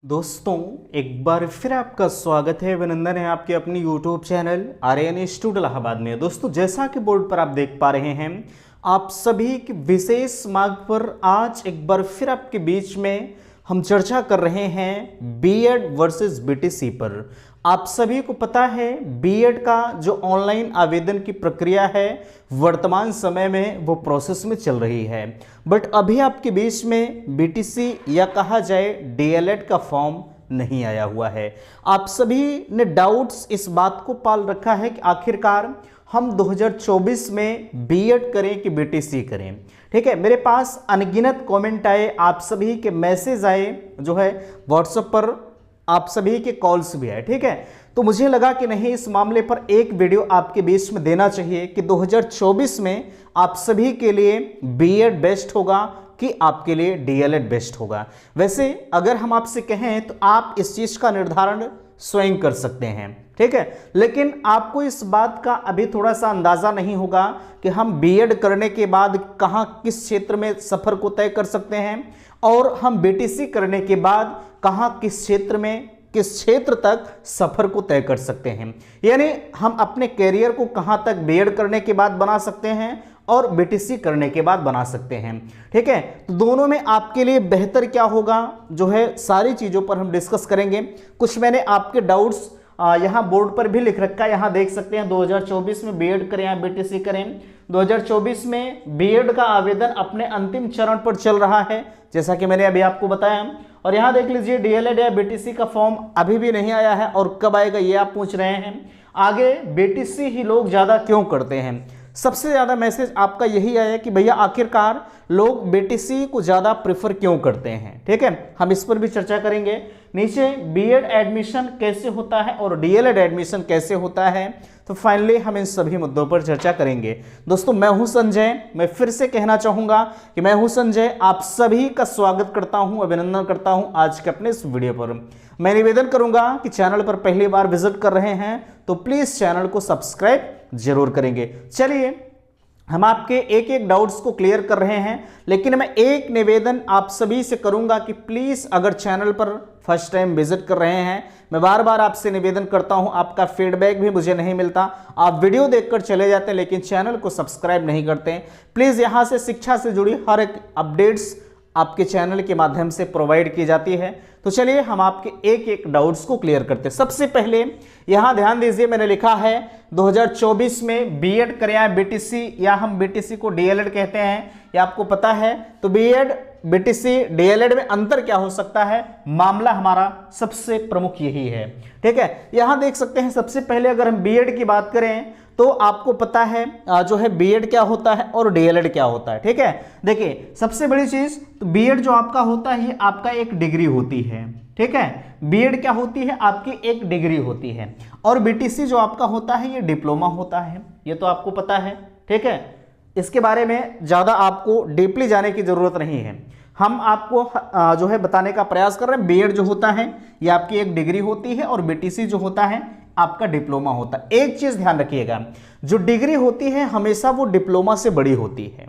दोस्तों एक बार फिर आपका स्वागत है, अभिनंदन है आपके अपनी YouTube channel Aryan Institute Allahabad में। दोस्तों जैसा कि बोर्ड पर आप देख पा रहे हैं, आप सभी की विशेष मांग पर आज एक बार फिर आपके बीच में हम चर्चा कर रहे हैं बीएड वर्सेस बीटीसी पर। आप सभी को पता है बीएड का जो ऑनलाइन आवेदन की प्रक्रिया है वर्तमान समय में वो प्रोसेस में चल रही है, बट अभी आपके बीच में बीटीसी या कहा जाए डीएलएड का फॉर्म नहीं आया हुआ है। आप सभी ने डाउट्स इस बात को पाल रखा है कि आखिरकार हम 2024 में बीएड करें कि बीटीसी करें। ठीक है, मेरे पास अनगिनत कमेंट आए, आप सभी के मैसेज आए जो है व्हाट्सएप पर, आप सभी के कॉल्स भी आए। ठीक है, तो मुझे लगा कि नहीं, इस मामले पर एक वीडियो आपके बीच में देना चाहिए कि 2024 में आप सभी के लिए बीएड बेस्ट होगा कि आपके लिए डीएलएड बेस्ट होगा। वैसे अगर हम आपसे कहें तो आप इस चीज का निर्धारण स्वयं कर सकते हैं। ठीक है, लेकिन आपको इस बात का अभी थोड़ा सा अंदाजा नहीं होगा कि हम बीएड करने के बाद कहां किस क्षेत्र में सफर को तय कर सकते हैं और हम बीटीसी करने के बाद कहां किस क्षेत्र में किस क्षेत्र तक सफर को तय कर सकते हैं। यानी हम अपने कैरियर को कहां तक बीएड करने के बाद बना सकते हैं और बीटीसी करने के बाद बना सकते हैं। ठीक है, तो दोनों में आपके लिए बेहतर क्या होगा जो है सारी चीजों पर हम डिस्कस करेंगे। कुछ मैंने आपके डाउट्स यहाँ बोर्ड पर भी लिख रखा है, यहाँ देख सकते हैं 2024 में बीएड करें या बीटीसी करें। 2024 में बीएड का आवेदन अपने अंतिम चरण पर चल रहा है जैसा कि मैंने अभी आपको बताया, और यहाँ देख लीजिए डीएलएड या बीटीसी का फॉर्म अभी भी नहीं आया है और कब आएगा ये आप पूछ रहे हैं। आगे बीटीसी ही लोग ज़्यादा क्यों करते हैं, सबसे ज़्यादा मैसेज आपका यही आया कि भैया आखिरकार लोग बीटीसी को ज़्यादा प्रेफर क्यों करते हैं। ठीक है, हम इस पर भी चर्चा करेंगे। नीचे बीएड एडमिशन कैसे होता है और डीएलएड एडमिशन कैसे होता है, तो फाइनली हम इन सभी मुद्दों पर चर्चा करेंगे। दोस्तों मैं हूं संजय, मैं फिर से कहना चाहूँगा कि मैं हूं संजय, आप सभी का स्वागत करता हूं, अभिनंदन करता हूं आज के अपने इस वीडियो पर। मैं निवेदन करूंगा कि चैनल पर पहली बार विजिट कर रहे हैं तो प्लीज़ चैनल को सब्सक्राइब जरूर करेंगे। चलिए हम आपके एक एक डाउट्स को क्लियर कर रहे हैं, लेकिन मैं एक निवेदन आप सभी से करूंगा कि प्लीज़ अगर चैनल पर फर्स्ट टाइम विजिट कर रहे हैं, मैं बार बार आपसे निवेदन करता हूं, आपका फीडबैक भी मुझे नहीं मिलता, आप वीडियो देखकर चले जाते हैं लेकिन चैनल को सब्सक्राइब नहीं करते। प्लीज़ यहां से शिक्षा से जुड़ी हर एक अपडेट्स आपके चैनल के माध्यम से प्रोवाइड की जाती है। तो चलिए हम आपके एक एक डाउट्स को क्लियर करते हैं। सबसे पहले यहां ध्यान दीजिए, मैंने लिखा है 2024 में बीएड करें या बीटीसी, या हम बीटीसी को डीएलएड कहते हैं, या आपको पता है, तो बीएड बीटीसी डीएलएड में अंतर क्या हो सकता है, मामला हमारा सबसे प्रमुख यही है। ठीक है, यहां देख सकते हैं सबसे पहले अगर हम बीएड की बात करें तो आपको पता है जो है बीएड क्या होता है और डीएलएड क्या होता है। ठीक है, देखिए सबसे बड़ी चीज तो बीएड जो आपका होता है ये आपका एक डिग्री होती है। ठीक है, बीएड क्या होती है, आपकी एक डिग्री होती है, और बीटीसी जो आपका होता है ये डिप्लोमा होता है, ये तो आपको पता है। ठीक है, इसके बारे में ज़्यादा आपको डीपली जाने की ज़रूरत नहीं है, हम आपको जो है बताने का प्रयास कर रहे हैं। बीएड जो होता है ये आपकी एक डिग्री होती है और बीटीसी जो होता है आपका डिप्लोमा होता है। एक चीज़ ध्यान रखिएगा, जो डिग्री होती है हमेशा वो डिप्लोमा से बड़ी होती है।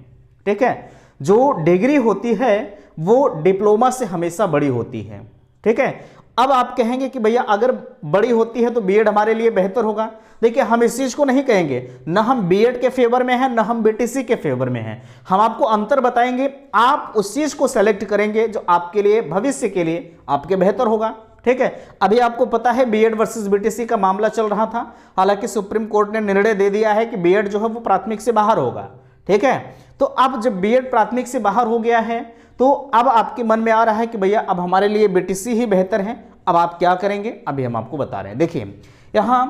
ठीक है, जो डिग्री होती है वो डिप्लोमा से हमेशा बड़ी होती है। ठीक है, अब आप कहेंगे कि भैया अगर बड़ी होती है तो बीएड हमारे लिए बेहतर होगा। देखिए हम इस चीज को नहीं कहेंगे, ना हम बीएड के फेवर में हैं ना हम बीटीसी के फेवर में हैं, हम आपको अंतर बताएंगे, आप उस चीज को सेलेक्ट करेंगे जो आपके लिए भविष्य के लिए आपके बेहतर होगा। ठीक है, अभी आपको पता है बीएड वर्सेस बीटीसी का मामला चल रहा था, हालांकि सुप्रीम कोर्ट ने निर्णय दे दिया है कि बीएड जो है वो प्राथमिक से बाहर होगा। ठीक है, तो अब जब बीएड प्राथमिक से बाहर हो गया है तो अब आपके मन में आ रहा है कि भैया अब हमारे लिए बीटीसी ही बेहतर है, अब आप क्या करेंगे, अभी हम आपको बता रहे हैं। देखिए यहां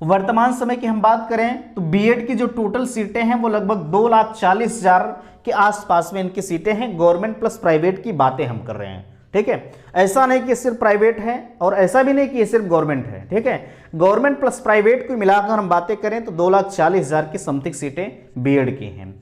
वर्तमान समय की हम बात करें तो बीएड की जो टोटल सीटें हैं वो लगभग 2,40,000 के आसपास में इनकी सीटें हैं। गवर्नमेंट प्लस प्राइवेट की बातें हम कर रहे हैं। ठीक है, ऐसा नहीं कि सिर्फ प्राइवेट है और ऐसा भी नहीं कि ये सिर्फ गवर्नमेंट है। ठीक है, गवर्नमेंट प्लस प्राइवेट को मिलाकर हम बातें करें तो 2,40,000 की समथिंग सीटें बीएड की हैं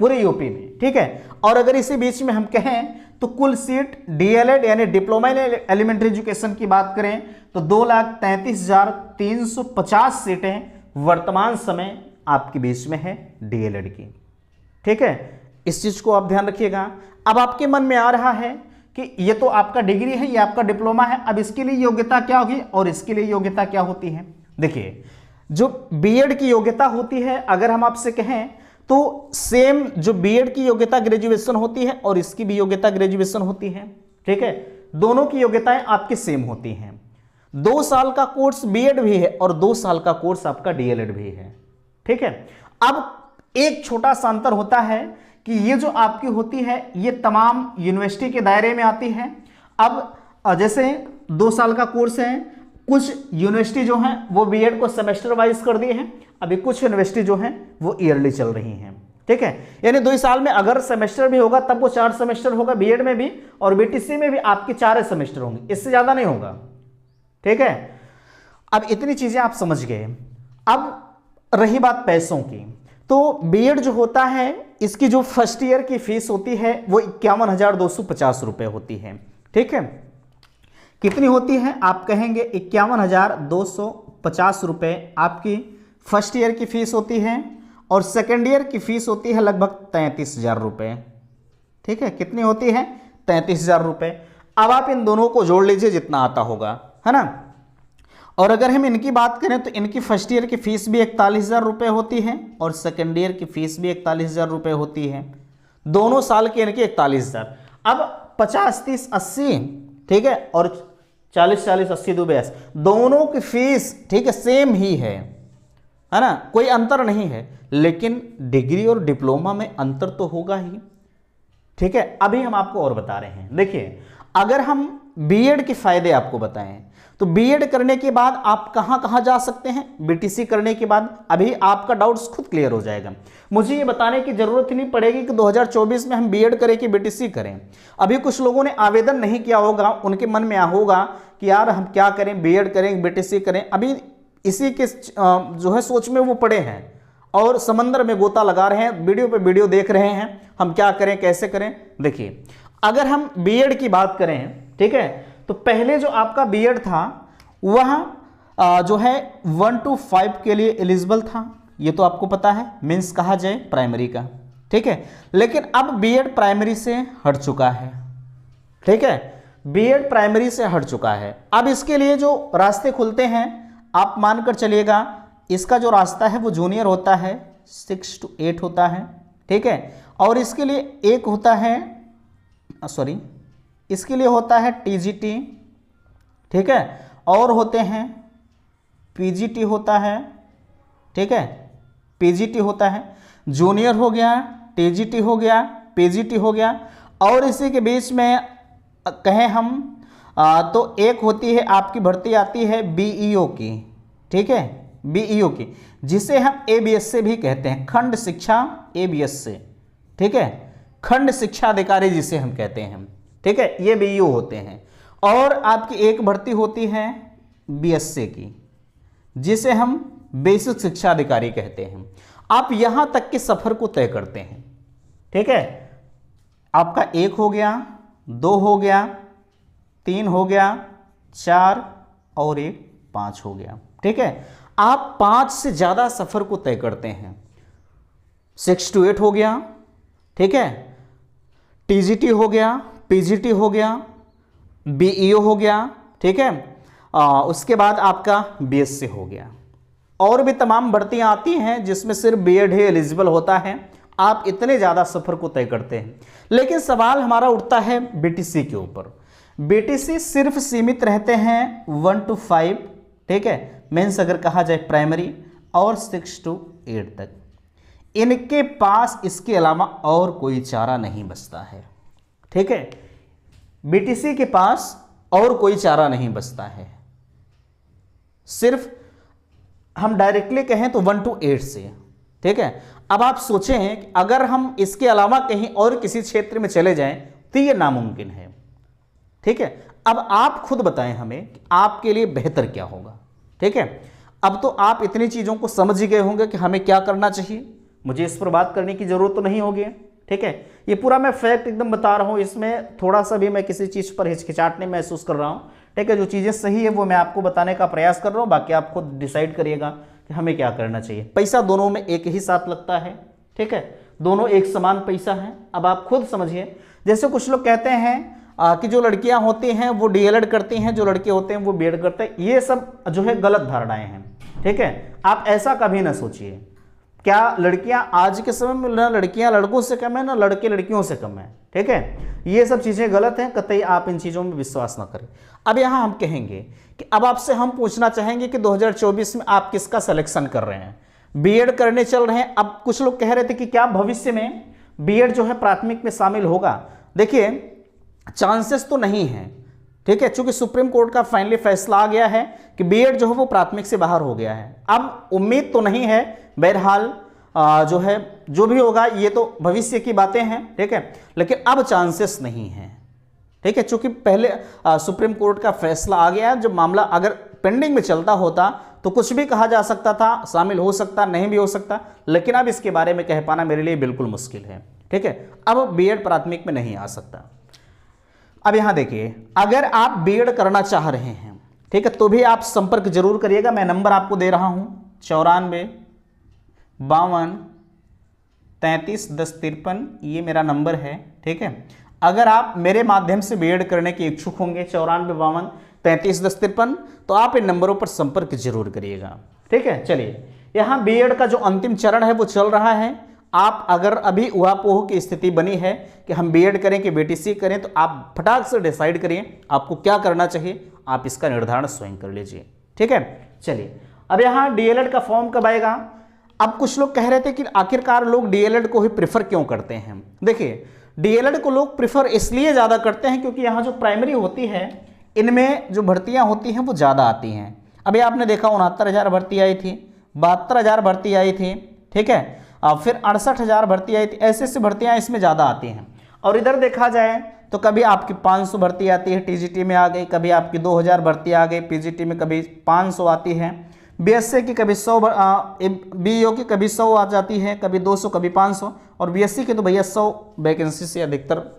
पूरे यूपी में। ठीक है, और अगर इसी बीच में हम कहें तो कुल सीट डीएलएड यानी डिप्लोमा इन एलिमेंट्री एजुकेशन की बात करें तो 2,33,350 सीटें वर्तमान समय आपके बीच में है डीएलएड की। ठीक है, इस चीज को आप ध्यान रखिएगा। अब आपके मन में आ रहा है कि ये तो आपका डिग्री है, ये आपका डिप्लोमा है, अब इसके लिए योग्यता क्या होगी और इसके लिए योग्यता क्या होती है। देखिए जो बीएड की योग्यता होती है, अगर हम आपसे कहें तो सेम जो बीएड की योग्यता ग्रेजुएशन होती है और इसकी भी योग्यता ग्रेजुएशन होती है, ठीक है, दोनों की योग्यताएं आपकी सेम होती हैं। 2 साल का कोर्स बीएड भी है और 2 साल का कोर्स आपका डीएलएड भी है, ठीक है। अब एक छोटा सा अंतर होता है कि ये जो आपकी होती है ये तमाम यूनिवर्सिटी के दायरे में आती है। अब जैसे 2 साल का कोर्स है, कुछ यूनिवर्सिटी जो है वो बीएड को सेमेस्टर वाइज कर दी है, अभी कुछ यूनिवर्सिटी जो है वो ईयरली चल रही हैं, ठीक है। यानी 2 साल में अगर सेमेस्टर भी होगा तब वो 4 सेमेस्टर होगा बीएड में भी, और बीटीसी में भी आपके 4 सेमेस्टर होंगे, इससे ज्यादा नहीं होगा, ठीक है। अब इतनी चीजें आप समझ गए। अब रही बात पैसों की, तो बीएड जो होता है इसकी जो फर्स्ट ईयर की फीस होती है वो 51,250 रुपए होती है, ठीक है। कितनी होती है आप कहेंगे, 51,250 रुपए आपकी फर्स्ट ईयर की फीस होती है, और सेकेंड ईयर की फीस होती है लगभग 33,000 रुपए, ठीक है। कितनी होती है, 33,000 रुपए। अब आप इन दोनों को जोड़ लीजिए जितना आता होगा, है ना। और अगर हम इनकी बात करें तो इनकी फर्स्ट ईयर की फीस भी 41,000 रुपए होती है और सेकेंड ईयर की फीस भी 41,000 रुपए होती है, दोनों साल की इनकी 41,000। अब 50, 30, 80, ठीक है, और 40, 40, 80, 2 82, दोनों की फीस, ठीक है, सेम ही है ना, कोई अंतर नहीं है। लेकिन डिग्री और डिप्लोमा में अंतर तो होगा ही, ठीक है। अभी हम आपको और बता रहे हैं। देखिए अगर हम बीएड के फायदे आपको बताएं तो बीएड करने के बाद आप कहां कहां जा सकते हैं, बीटीसी करने के बाद अभी आपका डाउट्स खुद क्लियर हो जाएगा। मुझे ये बताने की जरूरत ही नहीं पड़ेगी कि 2024 में हम बीएड करें कि बीटीसी करें। अभी कुछ लोगों ने आवेदन नहीं किया होगा, उनके मन में होगा कि यार हम क्या करें, बीएड करें बीटीसी करें, अभी इसी के जो है सोच में वो पड़े हैं और समंदर में गोता लगा रहे हैं, वीडियो पे वीडियो देख रहे हैं हम क्या करें कैसे करें। देखिए अगर हम बीएड की बात करें, ठीक है, तो पहले जो आपका बीएड था वह जो है 1 to 5 के लिए एलिजिबल था, ये तो आपको पता है, मीन्स कहा जाए प्राइमरी का, ठीक है। लेकिन अब बीएड प्राइमरी से हट चुका है, ठीक है, बीएड प्राइमरी से हट चुका है। अब इसके लिए जो रास्ते खुलते हैं आप मानकर चलिएगा, इसका जो रास्ता है वो जूनियर होता है, 6 to 8 होता है, ठीक है। और इसके लिए एक होता है, सॉरी, इसके लिए होता है टीजीटी, ठीक है, और होते हैं पीजीटी होता है, ठीक है, पीजीटी होता है, जूनियर हो गया, टीजीटी हो गया, पीजीटी हो गया, और इसी के बीच में कहें हम तो एक होती है आपकी भर्ती आती है बीईओ की, ठीक है, बीईओ की, जिसे हम एबीएस से भी कहते हैं, खंड शिक्षा एबीएस से, ठीक है, खंड शिक्षा अधिकारी जिसे हम कहते हैं, ठीक है, ये बीईओ होते हैं। और आपकी एक भर्ती होती है बीएससी की, जिसे हम बेसिक शिक्षा अधिकारी कहते हैं। आप यहां तक के सफर को तय करते हैं, ठीक है। आपका 1 हो गया, 2 हो गया, 3 हो गया, 4 और 1 5 हो गया, ठीक है। आप 5 से ज्यादा सफर को तय करते हैं। 6 to 8 हो गया, ठीक है, टीजीटी हो गया, पीजीटी हो गया, बीईओ हो गया, ठीक है, उसके बाद आपका बीएससी हो गया। और भी तमाम भर्तियां आती हैं जिसमें सिर्फ बीएड ही एलिजिबल होता है। आप इतने ज़्यादा सफ़र को तय करते हैं। लेकिन सवाल हमारा उठता है बीटीसी के ऊपर। बीटीसी सिर्फ सीमित रहते हैं 1 to 5, ठीक है, मेंस अगर कहा जाए प्राइमरी, और 6 to 8 तक। इनके पास इसके अलावा और कोई चारा नहीं बचता है, ठीक है। बीटीसी के पास और कोई चारा नहीं बचता है। सिर्फ हम डायरेक्टली कहें तो 1 to 8 से, ठीक है। अब आप सोचें कि अगर हम इसके अलावा कहीं और किसी क्षेत्र में चले जाएं तो ये नामुमकिन है, ठीक है। अब आप खुद बताएं हमें कि आपके लिए बेहतर क्या होगा, ठीक है। अब तो आप इतनी चीज़ों को समझ ही गए होंगे कि हमें क्या करना चाहिए, मुझे इस पर बात करने की ज़रूरत तो नहीं होगी, ठीक है। ये पूरा मैं फैक्ट एकदम बता रहा हूँ, इसमें थोड़ा सा भी मैं किसी चीज़ पर हिचकिचाहट नहीं महसूस कर रहा हूँ, ठीक है। जो चीज़ें सही है वो मैं आपको बताने का प्रयास कर रहा हूँ, बाकी आप खुद डिसाइड करिएगा कि हमें क्या करना चाहिए। पैसा दोनों में एक ही साथ लगता है, ठीक है, दोनों एक समान पैसा है। अब आप खुद समझिए, जैसे कुछ लोग कहते हैं कि जो लड़कियां होती हैं वो डीएलएड करती हैं, जो लड़के होते हैं वो बीएड करते हैं, ये सब जो है गलत धारणाएं हैं। ठीक है, आप ऐसा कभी ना सोचिए। क्या लड़कियां आज के समय में ना लड़कियां लड़कों से कम है ना लड़के लड़कियों से कम है। ठीक है, ये सब चीजें गलत हैं, कतई आप इन चीजों में विश्वास ना करें। अब यहां हम कहेंगे कि अब आपसे हम पूछना चाहेंगे कि 2024 में आप किसका सिलेक्शन कर रहे हैं, बीएड करने चल रहे हैं। अब कुछ लोग कह रहे थे कि क्या भविष्य में बीएड जो है प्राथमिक में शामिल होगा। देखिए, चांसेस तो नहीं है। ठीक है, चूंकि सुप्रीम कोर्ट का फाइनली फैसला आ गया है कि बीएड जो है वो प्राथमिक से बाहर हो गया है। अब उम्मीद तो नहीं है, बहरहाल जो है जो भी होगा ये तो भविष्य की बातें हैं। ठीक है, लेकिन अब चांसेस नहीं है। ठीक है, चूंकि पहले सुप्रीम कोर्ट का फैसला आ गया है। जब मामला अगर पेंडिंग में चलता होता तो कुछ भी कहा जा सकता था, शामिल हो सकता, नहीं भी हो सकता, लेकिन अब इसके बारे में कह पाना मेरे लिए बिल्कुल मुश्किल है। ठीक है, अब बीएड प्राथमिक में नहीं आ सकता। अब यहां देखिए, अगर आप बीएड करना चाह रहे हैं, ठीक है, तो भी आप संपर्क जरूर करिएगा। मैं नंबर आपको दे रहा हूं 94 52 33 10 53, ये मेरा नंबर है। ठीक है, अगर आप मेरे माध्यम से बीएड करने के इच्छुक होंगे 94 52 33 10 53, तो आप इन नंबरों पर संपर्क जरूर करिएगा। ठीक है, चलिए, यहां बीएड का जो अंतिम चरण है वो चल रहा है। आप अगर अभी ऊहापोह की स्थिति बनी है कि हम बीएड करें कि बीटीसी करें, तो आप फटाक से डिसाइड करिए आपको क्या करना चाहिए, आप इसका निर्धारण स्वयं कर लीजिए। ठीक है, चलिए, अब यहाँ डीएलएड का फॉर्म कब आएगा। अब कुछ लोग कह रहे थे कि आखिरकार लोग डीएलएड को ही प्रेफर क्यों करते हैं। देखिए, डीएलएड को लोग प्रेफर इसलिए ज़्यादा करते हैं क्योंकि यहाँ जो प्राइमरी होती है इनमें जो भर्तियाँ होती हैं वो ज़्यादा आती हैं। अभी आपने देखा 69,000 भर्ती आई थी, 72,000 भर्ती आई थी। ठीक है, फिर 68,000 भर्ती आई थी। ऐसे ऐसे भर्तियाँ इसमें ज़्यादा आती हैं। और इधर देखा जाए तो कभी आपकी 500 भर्ती आती है, टीजीटी में आ गई, कभी आपकी 2,000 भर्ती आ गई, पीजीटी में कभी 500 आती है, बीएससी की कभी 100, बीईओ की कभी 100 आ जाती है, कभी 200, कभी 500, और बीएससी की तो भैया 100 वैकेंसी से अधिकतर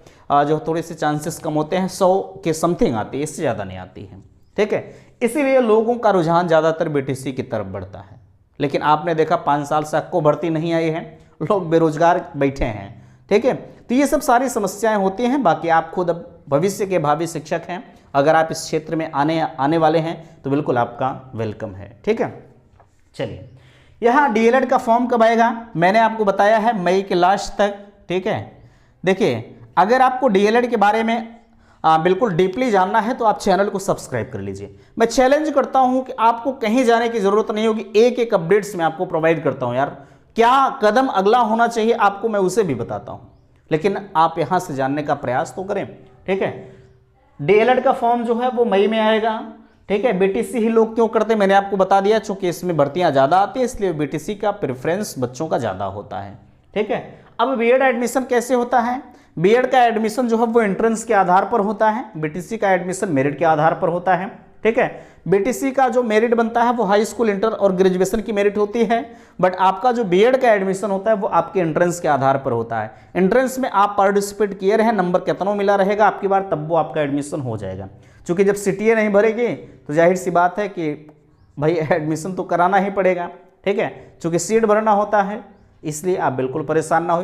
जो थोड़े से चांसेस कम होते हैं, 100 के समथिंग आती है, इससे ज़्यादा नहीं आती है। ठीक है, इसीलिए लोगों का रुझान ज़्यादातर बीटीसी की तरफ बढ़ता है। लेकिन आपने देखा 5 साल से आपको भर्ती नहीं आई है, लोग बेरोजगार बैठे हैं। ठीक है, तो ये सब सारी समस्याएं होती हैं। बाकी आप खुद अब भविष्य के भावी शिक्षक हैं, अगर आप इस क्षेत्र में आने वाले हैं तो बिल्कुल आपका वेलकम है। ठीक है, चलिए, यहाँ डीएलएड का फॉर्म कब आएगा मैंने आपको बताया है मई के लास्ट तक। ठीक है, देखिए, अगर आपको डीएलएड के बारे में बिल्कुल डीपली जानना है तो आप चैनल को सब्सक्राइब कर लीजिए। मैं चैलेंज करता हूं कि आपको कहीं जाने की जरूरत नहीं होगी, एक एक अपडेट्स मैं आपको प्रोवाइड करता हूं। यार, क्या कदम अगला होना चाहिए आपको मैं उसे भी बताता हूं, लेकिन आप यहां से जानने का प्रयास तो करें। ठीक है, डीएलएड का फॉर्म जो है वो मई में आएगा। ठीक है, बीटीसी ही लोग क्यों करते मैंने आपको बता दिया, चूंकि इसमें भर्तियां ज्यादा आती है इसलिए बीटीसी का प्रेफरेंस बच्चों का ज्यादा होता है। ठीक है, अब बीएड एडमिशन कैसे होता है। बीएड का एडमिशन जो है वो एंट्रेंस के आधार पर होता है, बीटीसी का एडमिशन मेरिट के आधार पर होता है। ठीक है, बीटीसी का जो मेरिट बनता है वो हाई स्कूल, इंटर और ग्रेजुएशन की मेरिट होती है, बट आपका जो बीएड का एडमिशन होता है वो आपके एंट्रेंस के आधार पर होता है। एंट्रेंस में आप पार्टिसिपेट किए रहे, नंबर कितना मिला रहेगा आपकी बार, तब वो आपका एडमिशन हो जाएगा। क्योंकि जब सीटीए नहीं भरेगी तो जाहिर सी बात है कि भाई एडमिशन तो कराना ही पड़ेगा। ठीक है, चूंकि सीट भरना होता है, इसलिए आप बिल्कुल परेशान ना हो।